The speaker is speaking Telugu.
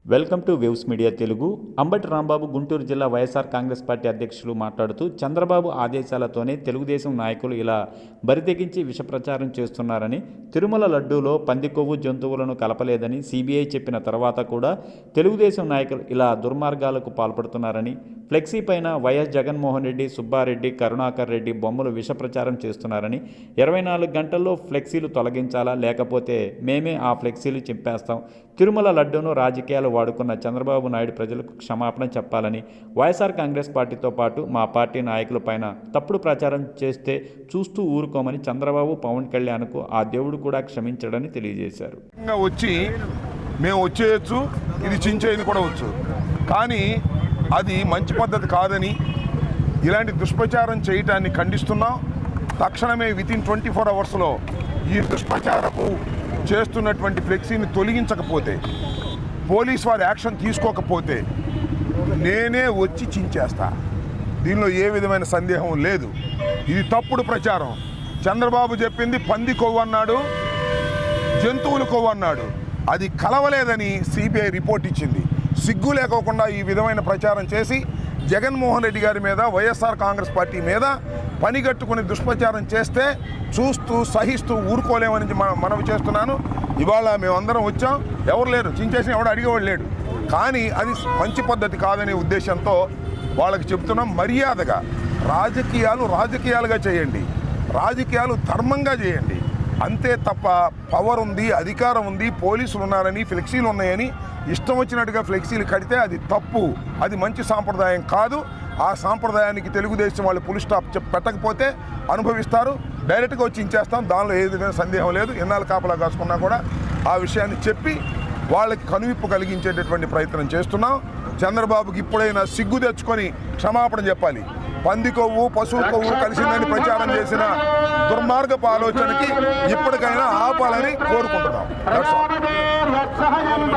Welcome to waves media Telugu. Ambati Rambabu Guntur జిల్లా వైఎస్ఆర్ కాంగ్రెస్ పార్టీ అధ్యక్షులు మాట్లాడుతూ చంద్రబాబు ఆదేశాలతోనే తెలుగుదేశం నాయకులు ఇలా బరితెగించి విష ప్రచారం చేస్తున్నారని, తిరుమల లడ్డూలో పంది కొవ్వు జంతువులను కలపలేదని సిబిఐ చెప్పిన తర్వాత కూడా తెలుగుదేశం నాయకులు ఇలా దుర్మార్గాలకు పాల్పడుతున్నారని, ఫ్లెక్సీ పైన వైఎస్ జగన్మోహన్ రెడ్డి, సుబ్బారెడ్డి, కరుణాకర్ రెడ్డి బొమ్మలు విష ప్రచారం చేస్తున్నారని, 24 గంటల్లో ఫ్లెక్సీలు తొలగించాలా, లేకపోతే మేమే ఆ ఫ్లెక్సీలు చింపేస్తాం, తిరుమల లడ్డూను రాజకీయాలు వాడుకున్న చంద్రబాబు నాయుడు ప్రజలకు క్షమాపణ చెప్పాలని, వైఎస్ఆర్ కాంగ్రెస్ పార్టీతో పాటు మా పార్టీ నాయకుల పైన తప్పుడు ప్రచారం చేస్తే చూస్తూ ఊరుకోమని చంద్రబాబు, పవన్ కళ్యాణ్కు ఆ దేవుడు కూడా క్షమించడని తెలియజేశారు. వచ్చి మేము వచ్చేయచ్చు, ఇది చించేది కూడా వచ్చు, కానీ అది మంచి పద్ధతి కాదని ఇలాంటి దుష్ప్రచారం చేయటాన్ని ఖండిస్తున్నాం. తక్షణమే వితిన్ 24 అవర్స్లో ఈ దుష్ప్రచారపు చేస్తున్నటువంటి ఫ్లెక్సీని తొలగించకపోతే, పోలీస్ వారు యాక్షన్ తీసుకోకపోతే నేనే వచ్చి చించేస్తా. దీనిలో ఏ విధమైన సందేహం లేదు. ఇది తప్పుడు ప్రచారం. చంద్రబాబు చెప్పింది పంది కొవ్వు అన్నాడు, జంతువుల కొవ్వు అన్నాడు. అది కలవలేదని సిబిఐ రిపోర్ట్ ఇచ్చింది. సిగ్గు లేకోకుండా ఈ విధమైన ప్రచారం చేసి జగన్మోహన్ రెడ్డి గారి మీద, వైఎస్ఆర్ కాంగ్రెస్ పార్టీ మీద పనిగట్టుకుని దుష్ప్రచారం చేస్తే చూస్తూ సహిస్తూ ఊరుకోలేమని మనవి చేస్తున్నాను. ఇవాళ మేమందరం వచ్చాం, ఎవరు లేరు, చించేసిన ఎవడు అడిగేవాడు లేడు. కానీ అది మంచి పద్ధతి కాదనే ఉద్దేశంతో వాళ్ళకి చెప్తున్నాం. మర్యాదగా రాజకీయాలుగా చేయండి, రాజకీయాలు ధర్మంగా చేయండి. అంతే తప్ప పవర్ ఉంది, అధికారం ఉంది, పోలీసులు ఉన్నారని, ఫ్లెక్సీలు ఉన్నాయని ఇష్టం వచ్చినట్టుగా ఫ్లెక్సీలు కడితే అది తప్పు. అది మంచి సాంప్రదాయం కాదు. ఆ సాంప్రదాయానికి తెలుగుదేశం వాళ్ళు ఫుల్ స్టాప్ పెట్టకపోతే అనుభవిస్తారు. డైరెక్ట్గా వచ్చి ఇచ్చేస్తాం, దానిలో ఏ విధమైన సందేహం లేదు. ఎన్నాళ్ళు కాపలా కాసుకున్నా కూడా ఆ విషయాన్ని చెప్పి వాళ్ళకి కనువిప్పు కలిగించేటటువంటి ప్రయత్నం చేస్తున్నాం. చంద్రబాబుకి ఇప్పుడైనా సిగ్గు తెచ్చుకొని క్షమాపణ చెప్పాలి. పంది కొవ్వు, పశువు కొవ్వు కలిసిందని ప్రచారం చేసిన దుర్మార్గపు ఆలోచనకి ఇప్పటికైనా ఆపాలని కోరుకుంటున్నాం.